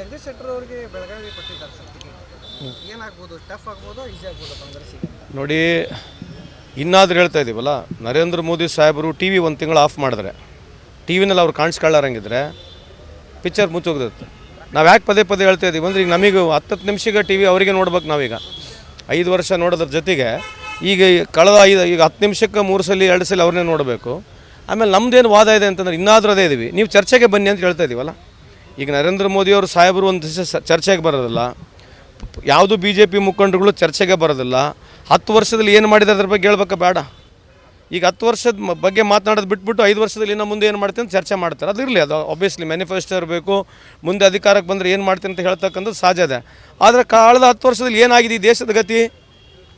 ಜಗದೀಶ್ ಶೆಟ್ಟರ್ ಅವರಿಗೆ ಬೆಳಗಾವಿ ಕೊಟ್ಟಿದ್ದಾರೆ sir ticket. ಏನಾಗ್ಬೋದು, ಟಫ್ ಆಗ್ಬೋದು, ಈಸಿ ಆಗ್ಬೋದು ಕಾಂಗ್ರೆಸ್ಸಿಗೆ? ನೋಡಿ, ಇನ್ನಾದರೂ ಹೇಳ್ತಾ ಇದ್ದೀವಲ್ಲ, ನರೇಂದ್ರ ಮೋದಿ ಸಾಹೇಬರು ಟಿ ವಿ ಒಂದು ತಿಂಗಳು ಆಫ್ ಮಾಡಿದ್ರೆ, ಟಿ ವಿನಲ್ಲಿ ಅವ್ರು ಕಾಣಿಸ್ಕೊಳ್ಳಾರಂಗಿದ್ರೆ ಪಿಕ್ಚರ್ ಮುಚ್ಚೋಗಿರುತ್ತೆ. ನಾವು ಯಾಕೆ ಪದೇ ಪದೇ ಹೇಳ್ತಾ ಇದ್ದೀವಿ ಅಂದರೆ, ಈಗ ನಮಗೆ 10 ನಿಮಿಷಕ್ಕೆ ಟಿ ವಿ ಅವರಿಗೆ ನೋಡ್ಬೇಕು. ನಾವೀಗ 5 ವರ್ಷ ನೋಡೋದ್ರ ಜೊತೆಗೆ ಈಗ ಕಳೆದ 10 ನಿಮಿಷಕ್ಕೆ 3 ಸಲ 2 ಸಲ ಅವ್ರನ್ನೇ ನೋಡಬೇಕು. ಆಮೇಲೆ ನಮ್ಮದೇನು ವಾದ ಇದೆ ಅಂತಂದ್ರೆ ಇನ್ನಾದರೂ ಅದೇ ಇದ್ದೀವಿ, ನೀವು ಚರ್ಚೆಗೆ ಬನ್ನಿ ಅಂತ ಹೇಳ್ತಾ ಇದ್ದೀವಲ್ಲ. ಈಗ ನರೇಂದ್ರ ಮೋದಿಯವರು ಸಾಹೇಬರು ಒಂದು ದಿವಸ ಚರ್ಚೆಗೆ ಬರೋದಿಲ್ಲ, ಯಾವುದು ಬಿ ಜೆ ಪಿ ಮುಖಂಡರುಗಳು ಚರ್ಚೆಗೆ ಬರೋದಿಲ್ಲ. 10 ವರ್ಷದಲ್ಲಿ ಏನು ಮಾಡಿದೆ ಅದ್ರ ಬಗ್ಗೆ ಹೇಳ್ಬೇಕಾ ಬೇಡ? ಈಗ 10 ವರ್ಷದ ಬಗ್ಗೆ ಮಾತನಾಡೋದು ಬಿಟ್ಬಿಟ್ಟು 5 ವರ್ಷದಲ್ಲಿ ಇನ್ನು ಮುಂದೆ ಏನು ಮಾಡ್ತೀನಿ ಅಂತ ಚರ್ಚೆ ಮಾಡ್ತಾರೆ. ಅದು ಇರಲಿ, ಅದು ಆಬ್ವಿಯಸ್ಲಿ ಮ್ಯಾನಿಫೆಸ್ಟೋ ಇರಬೇಕು. ಮುಂದೆ ಅಧಿಕಾರಕ್ಕೆ ಬಂದರೆ ಏನು ಮಾಡ್ತೀನಿ ಅಂತ ಹೇಳ್ತಕ್ಕಂಥದ್ದು ಸಹಜ ಇದೆ. ಆದರೆ ಕಳೆದ 10 ವರ್ಷದಲ್ಲಿ ಏನಾಗಿದೆ ಈ ದೇಶದ ಗತಿ?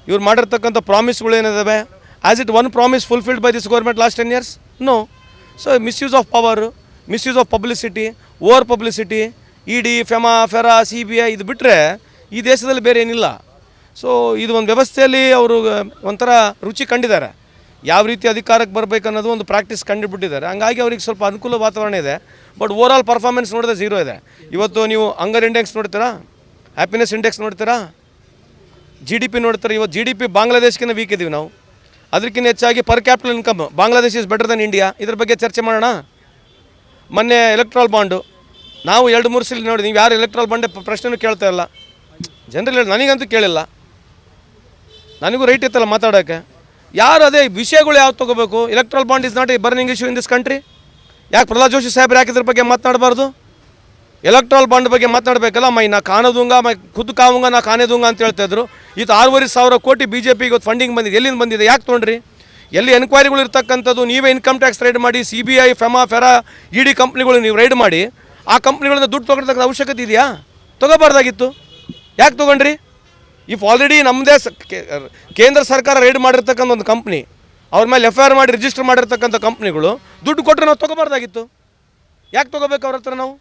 ಇವ್ರು ಮಾಡಿರ್ತಕ್ಕಂಥ ಪ್ರಾಮಿಸ್ಗಳು ಏನಿದ್ದಾವೆ? As it one promise fulfilled by this government last 10 years? No. So misuse of power, misuse of publicity, over publicity, ED, FEMA, FERA, CBI ಇದು ಬಿಟ್ಟರೆ ಈ ದೇಶದಲ್ಲಿ ಬೇರೆ ಏನಿಲ್ಲ. ಸೊ ಇದು ಒಂದು ವ್ಯವಸ್ಥೆಯಲ್ಲಿ ಅವರು ಒಂಥರ ರುಚಿ ಕಂಡಿದ್ದಾರೆ, ಯಾವ ರೀತಿ ಅಧಿಕಾರಕ್ಕೆ ಬರಬೇಕನ್ನೋದು ಒಂದು ಪ್ರಾಕ್ಟೀಸ್ ಕಂಡುಬಿಟ್ಟಿದ್ದಾರೆ. ಹಂಗಾಗಿ ಅವ್ರಿಗೆ ಸ್ವಲ್ಪ ಅನುಕೂಲ ವಾತಾವರಣ ಇದೆ. ಬಟ್ ಓವರಾಲ್ ಪರ್ಫಾರ್ಮೆನ್ಸ್ ನೋಡಿದ್ರೆ ಝೀರೋ ಇದೆ. ಇವತ್ತು ನೀವು ಹಂಗರ್ ಇಂಡೆಕ್ಸ್ ನೋಡ್ತೀರಾ, ಹ್ಯಾಪಿನೆಸ್ ಇಂಡೆಕ್ಸ್ ನೋಡ್ತೀರಾ, GDP ನೋಡ್ತಾರೆ. ಇವತ್ತು GDP ಬಾಂಗ್ಲಾದೇಶಕ್ಕಿಂತ ವೀಕ್ ಇದ್ದೀವಿ ನಾವು. ಅದಕ್ಕಿಂತ ಹೆಚ್ಚಾಗಿ per capital income Bangladesh is better than India. ಇದ್ರ ಬಗ್ಗೆ ಚರ್ಚೆ ಮಾಡೋಣ. ಮೊನ್ನೆ ಎಲೆಕ್ಟ್ರಾಲ್ ಬಾಂಡು ನಾವು 2-3 ಸಲ ನೋಡಿ, ನೀವು ಯಾರು ಎಲೆಕ್ಟ್ರಾಲ್ ಬಾಂಡೆ ಪ್ರಶ್ನೆನೂ ಕೇಳ್ತಾ ಇಲ್ಲ. ಜನರಲ್ ನನಗಂತೂ ಕೇಳಿಲ್ಲ, ನನಗೂ ರೈಟ್ ಇತ್ತಲ್ಲ ಮಾತಾಡೋಕ್ಕೆ. ಯಾರು ಅದೇ ವಿಷಯಗಳು ಯಾವ್ದು ತೊಗೋಬೇಕು? Electoral bond is not A burning issue in this country. ಯಾಕೆ ಪ್ರಹ್ಲಾದ್ ಜೋಶಿ ಸಾಹೇಬ್ರು ಯಾಕೆ ಇದ್ರ ಬಗ್ಗೆ ಮಾತನಾಡಬಾರ್ದು? ಎಲೆಕ್ಟ್ರಲ್ ಬಾಂಡ್ ಬಗ್ಗೆ ಮಾತನಾಡಬೇಕಲ್ಲ. ನಾ ಖಾನೆ ದೂಂಗ, ಖುದ್ದು ಕಾವುಂಗ, ನಾ ಖಾನೆ ದೂಂಗ ಅಂತ ಹೇಳ್ತಾಯಿದ್ರು. ಇದು 6,500 ಕೋಟಿ BJP ಇವತ್ತು ಫಂಡಿಂಗ್ ಬಂದಿದೆ. ಎಲ್ಲಿಂದ ಬಂದಿದೆ? ಯಾಕೆ ತೊಗೊಂಡ್ರಿ? ಎಲ್ಲಿ ಎನ್ಕ್ವೈರಿಗಳು ಇರ್ತಕ್ಕಂಥದ್ದು? ನೀವೇ ಇನ್ಕಮ್ ಟ್ಯಾಕ್ಸ್ ರೈಡ್ ಮಾಡಿ, CBI, ಫೆಮಾ, ಫೆರಾ, ಇಡಿ ಕಂಪ್ನಿಗಳು ನೀವು ರೈಡ್ ಮಾಡಿ ಆ ಕಂಪ್ನಿಗಳಿಂದ ದುಡ್ಡು ತೊಗೊಳ್ತಕ್ಕಂಥ ಅವಶ್ಯಕತೆ ಇದೆಯಾ? ತೊಗೋಬಾರ್ದಾಗಿತ್ತು. ಯಾಕೆ ತೊಗೊಂಡ್ರಿ? ಇಫ್ ಆಲ್ರೆಡಿ ನಮ್ಮದೇ ಕೇಂದ್ರ ಸರ್ಕಾರ ರೈಡ್ ಮಾಡಿರ್ತಕ್ಕಂಥ ಒಂದು ಕಂಪ್ನಿ, ಅವ್ರ ಮೇಲೆ FIR ಮಾಡಿ ರಿಜಿಸ್ಟರ್ ಮಾಡಿರ್ತಕ್ಕಂಥ ಕಂಪ್ನಿಗಳು ದುಡ್ಡು ಕೊಟ್ಟರೆ ನಾವು ತೊಗೋಬಾರ್ದಾಗಿತ್ತು. ಯಾಕೆ ತೊಗೋಬೇಕು ಅವ್ರ ಹತ್ರ ನಾವು?